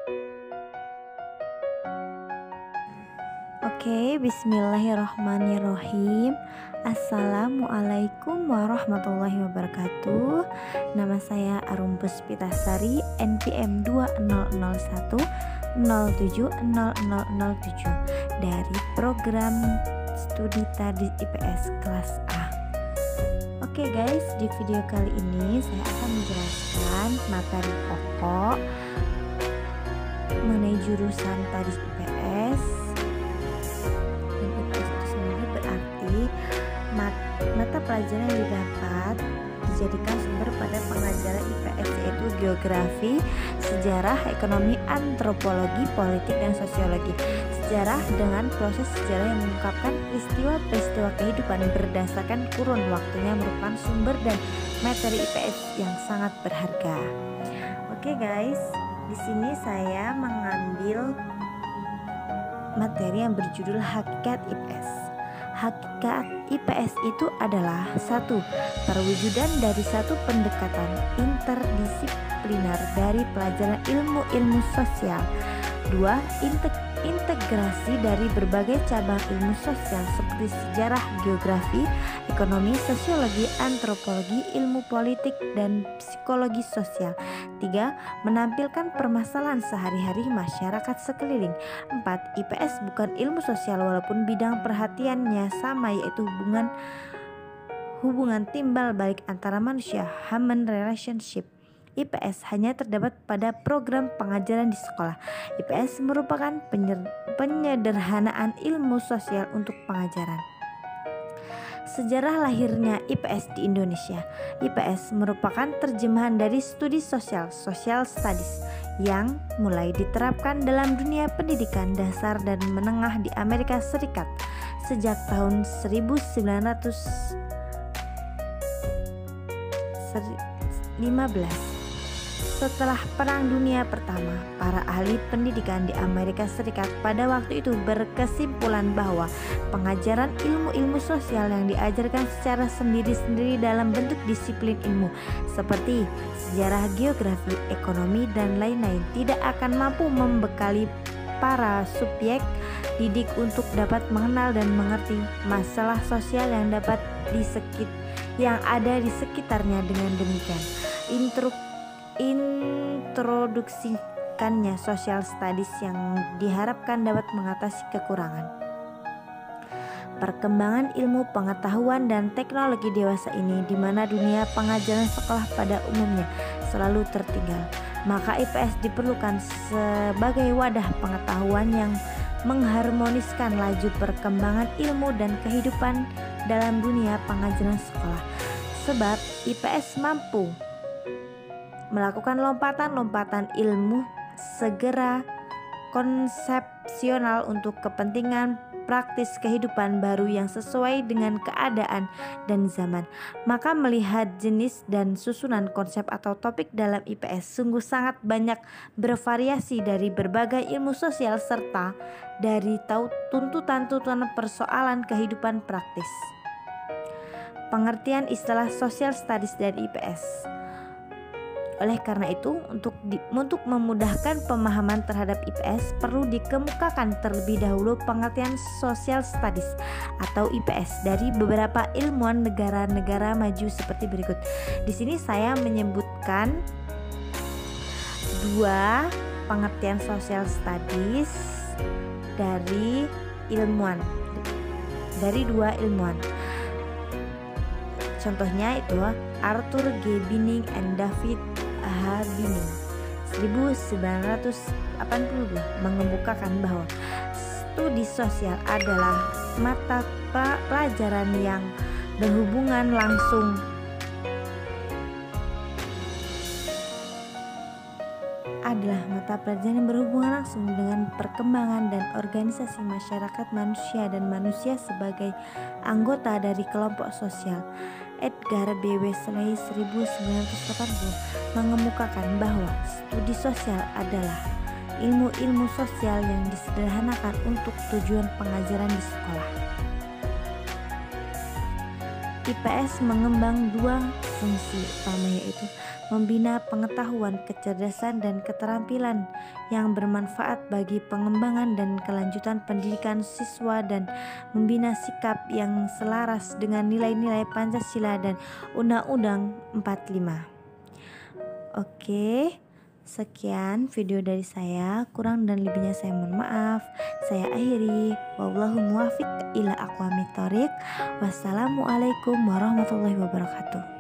Oke, bismillahirrohmanirrohim. Assalamualaikum warahmatullahi wabarakatuh. Nama saya Arum Puspitasari, NPM 2001070007 dari program studi Tadis IPS kelas A. Oke guys, di video kali ini saya akan menjelaskan materi pokok mengenai jurusan Tadis IPS. Dan IPS itu sendiri berarti mata pelajaran yang didapat dijadikan sumber pada pengajaran IPS, yaitu geografi, sejarah, ekonomi, antropologi, politik, dan sosiologi. Sejarah dengan proses sejarah yang mengungkapkan peristiwa-peristiwa kehidupan berdasarkan kurun waktunya merupakan sumber dan materi IPS yang sangat berharga. Oke guys, di sini saya mengambil materi yang berjudul Hakikat IPS. Hakikat IPS itu adalah satu, perwujudan dari satu pendekatan interdisipliner dari pelajaran ilmu-ilmu sosial. Dua, integrasi dari berbagai cabang ilmu sosial seperti sejarah, geografi, ekonomi, sosiologi, antropologi, ilmu politik, dan psikologi sosial. 3. Menampilkan permasalahan sehari-hari masyarakat sekeliling. 4. IPS bukan ilmu sosial walaupun bidang perhatiannya sama, yaitu hubungan timbal balik antara manusia, human relationship. IPS hanya terdapat pada program pengajaran di sekolah. IPS merupakan penyederhanaan ilmu sosial untuk pengajaran. Sejarah lahirnya IPS di Indonesia. IPS merupakan terjemahan dari studi sosial, social studies, yang mulai diterapkan dalam dunia pendidikan dasar dan menengah di Amerika Serikat sejak tahun 1915. Setelah Perang Dunia Pertama, para ahli pendidikan di Amerika Serikat pada waktu itu berkesimpulan bahwa pengajaran ilmu-ilmu sosial yang diajarkan secara sendiri-sendiri dalam bentuk disiplin ilmu seperti sejarah, geografi, ekonomi, dan lain-lain tidak akan mampu membekali para subjek didik untuk dapat mengenal dan mengerti masalah sosial yang yang ada di sekitarnya. Dengan demikian, introduksikannya social studies yang diharapkan dapat mengatasi kekurangan perkembangan ilmu pengetahuan dan teknologi dewasa ini, di mana dunia pengajaran sekolah pada umumnya selalu tertinggal. Maka IPS diperlukan sebagai wadah pengetahuan yang mengharmoniskan laju perkembangan ilmu dan kehidupan dalam dunia pengajaran sekolah. Sebab IPS mampu melakukan lompatan-lompatan ilmu segera konsepsional untuk kepentingan praktis kehidupan baru yang sesuai dengan keadaan dan zaman. Maka melihat jenis dan susunan konsep atau topik dalam IPS sungguh sangat banyak, bervariasi dari berbagai ilmu sosial serta dari tuntutan-tuntutan persoalan kehidupan praktis. Pengertian istilah social studies dari IPS. Oleh karena itu, untuk memudahkan pemahaman terhadap IPS, perlu dikemukakan terlebih dahulu pengertian social studies atau IPS dari beberapa ilmuwan negara-negara maju seperti berikut. Di sini saya menyebutkan dua pengertian social studies dari dua ilmuwan. Contohnya itu Arthur G. Binning and David H. Binning 1982 mengemukakan bahwa studi sosial adalah mata pelajaran yang berhubungan langsung dengan perkembangan dan organisasi masyarakat manusia dan manusia sebagai anggota dari kelompok sosial. Edgar B. Wesley 1980 mengemukakan bahwa studi sosial adalah ilmu-ilmu sosial yang disederhanakan untuk tujuan pengajaran di sekolah. IPS mengembang dua fungsi utama, yaitu membina pengetahuan, kecerdasan, dan keterampilan yang bermanfaat bagi pengembangan dan kelanjutan pendidikan siswa dan membina sikap yang selaras dengan nilai-nilai Pancasila dan Undang-Undang 45. Oke, sekian video dari saya, kurang dan lebihnya saya mohon maaf. Saya akhiri, wallahu muwaffiq ila aqwamit thoriq. Wassalamualaikum warahmatullahi wabarakatuh.